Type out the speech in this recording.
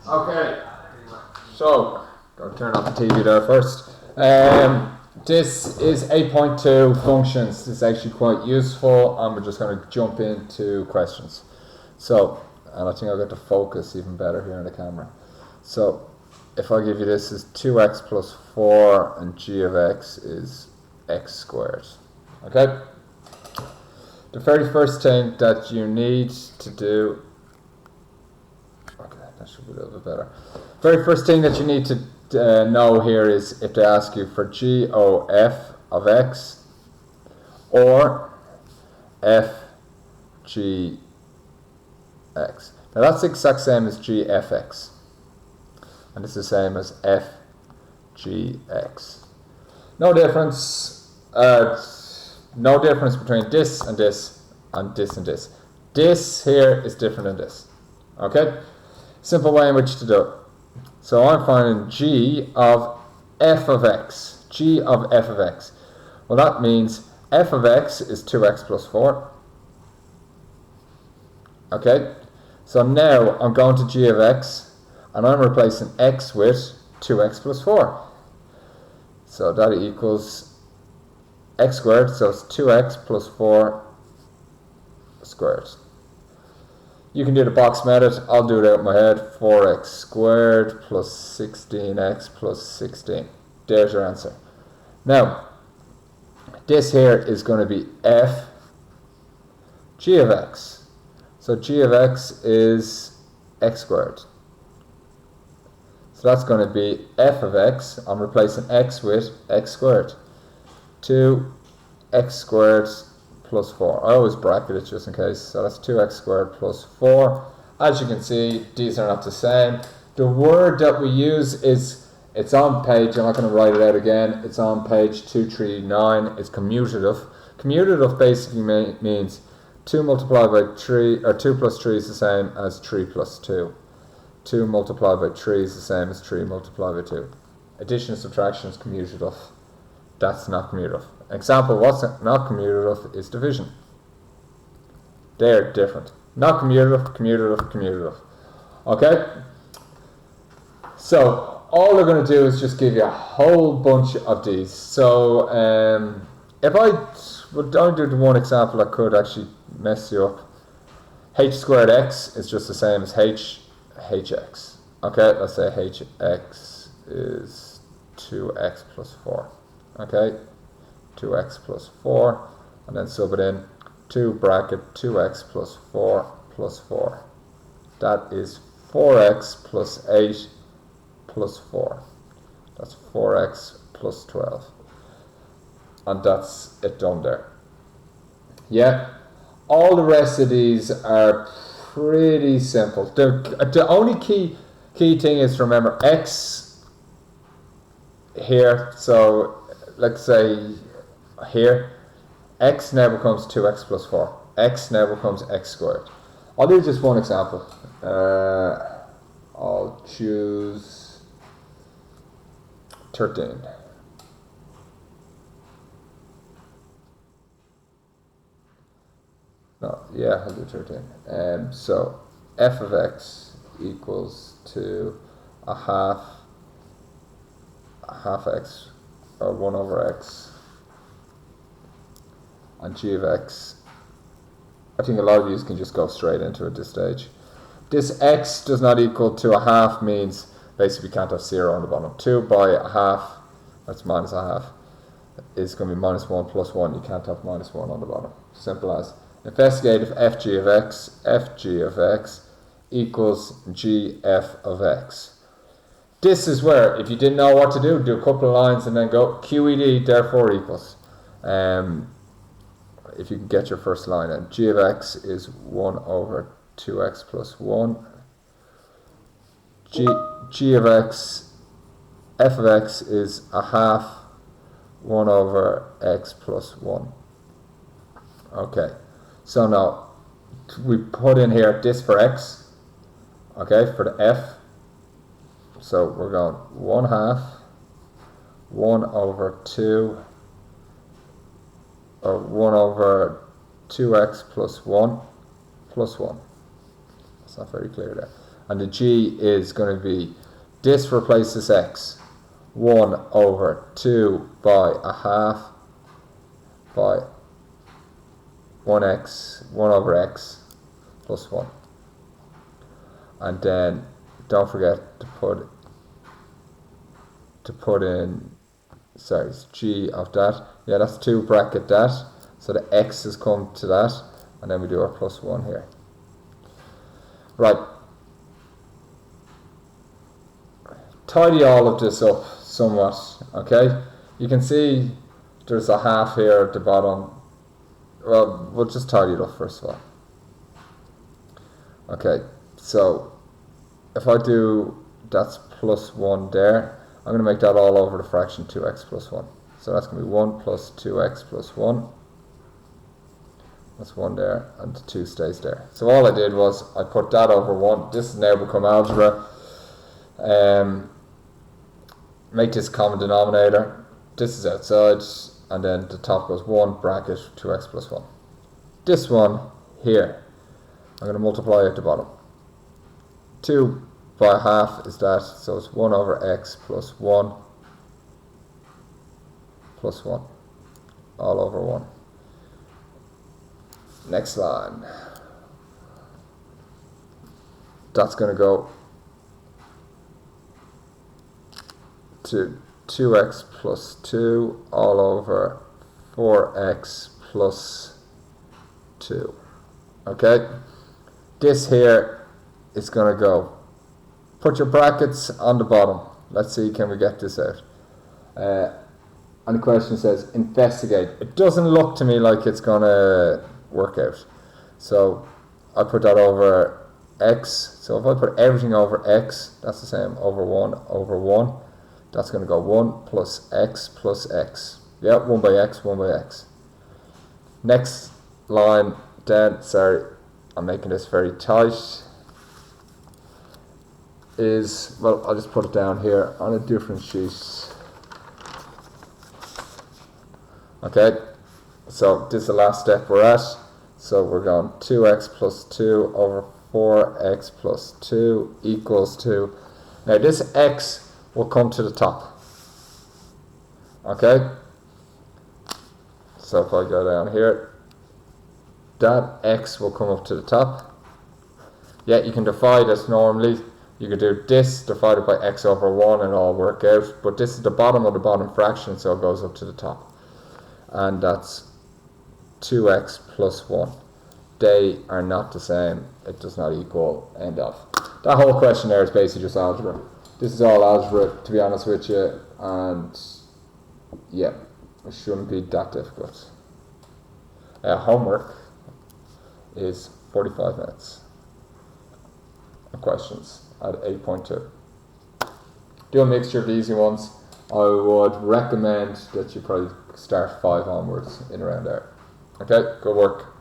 Okay, so gotta turn off the TV there first. This is 8.2 functions. This is actually quite useful, and we're just going to jump into questions. So, and I think I'll get to focus even better here on the camera. So, if I give you this as 2x plus 4 and g of x is x squared. Okay? The very first thing that you need to do, okay, that should be a little bit better. Very first thing that you need to know here is if they ask you for g o f of x or f g x. Now that's the exact same as g f x, and it's the same as f g x. No difference. No difference between this and this and this and this. This here is different than this. Okay? Simple way in which to do it. So I'm finding g of f of x. G of f of x. Well, that means f of x is 2x plus 4. Okay? So now I'm going to g of x, and I'm replacing x with 2x plus 4. So that equals x squared, so it's 2x plus 4 squared. You can do the box method. I'll do it out in my head. 4x squared plus 16x plus 16. There's your answer. Now, this here is going to be f g of x. So g of x is x squared. So that's going to be f of x. I'm replacing x with x squared. 2x squared plus 4. I always bracket it just in case. So that's 2x squared plus 4. As you can see, these are not the same. The word that we use is, it's on page, I'm not going to write it out again, it's on page 239. It's commutative. Commutative basically means 2 multiplied by 3, or 2 plus 3 is the same as 3 plus 2. 2 multiplied by 3 is the same as 3 multiplied by 2. Addition and subtraction is commutative. That's not commutative. Example, what's not commutative is division. They're different. Not commutative, commutative, commutative. Okay? So, all they're going to do is just give you a whole bunch of these. So, if I would only do the one example that could actually mess you up. H squared x is just the same as hx. Okay, let's say hx is 2x plus 4. Okay, 2x plus 4, and then sub it in, 2 bracket 2x plus 4 plus 4. That is 4x plus 8 plus 4. That's 4x plus 12. And that's it done there. Yeah, all the rest of these are pretty simple. The only key thing is to remember x here, so let's say here, x now becomes 2x plus 4. X now becomes x squared. I'll do just one example. I'll choose 13. No, yeah, I'll do 13. So f of x equals to a half x, or 1 over x, and g of x. I think a lot of you can just go straight into it at this stage. This x does not equal to a half means basically we can't have 0 on the bottom. 2 by a half, that's minus a half, is going to be minus 1 plus 1. You can't have minus 1 on the bottom. Simple as. Investigate if fg of x equals gf of x. This is where, if you didn't know what to do a couple of lines and then go QED, therefore equals. If you can get your first line in. G of x is 1 over 2x plus 1. G of x, f of x is a half 1 over x plus 1. Okay, so now we put in here this for x, okay, for the f. So we're going 1 half 1 over 2, or 1 over 2x plus 1 plus 1. It's not very clear there. and the g is going to be this replaces x, 1 over 2 by a half by 1x, 1 over x plus 1. And then don't forget to put in, sorry, it's g of that. Yeah, that's 2 bracket that. So the x has come to that, and then we do our plus 1 here. Right. Tidy all of this up somewhat, okay? You can see there's a half here at the bottom. Well, we'll just tidy it up first of all. Okay, so if I do, that's plus 1 there, I'm going to make that all over the fraction 2x plus 1. So that's going to be 1 plus 2x plus 1. That's 1 there, and the 2 stays there. So all I did was I put that over 1. This has now become algebra. Make this common denominator. This is outside, and then the top goes 1 bracket 2x plus 1. This one here, I'm going to multiply at the bottom. 2 by half is that, so it's 1 over x plus 1 plus 1 all over 1. Next line. That's going to go to 2x plus 2 all over 4x plus 2. Okay? This here is going to go. Put your brackets on the bottom. Let's see, can we get this out? And the question says, investigate. It doesn't look to me like it's going to work out. So I put that over x. So if I put everything over x, that's the same, over 1 over 1. That's going to go 1 plus x plus x. Yeah, 1 by x, 1 by x. Next line down, sorry, I'm making this very tight, is, well, I'll just put it down here on a different sheet. Okay, so this is the last step we're at. So we're going 2x plus 2 over 4x plus 2 equals 2. Now this x will come to the top. Okay? So if I go down here, that x will come up to the top. Yeah, you can divide this normally. You could do this divided by x over 1 and all work out. But this is the bottom of the bottom fraction, so it goes up to the top. And that's 2x plus 1. They are not the same. It does not equal, end of. That whole question there is basically just algebra. This is all algebra, to be honest with you, and yeah, it shouldn't be that difficult. Homework is 45 minutes of questions at 8.2. Do a mixture of the easy ones. I would recommend that you probably start 5 onwards in around there. Okay, good work.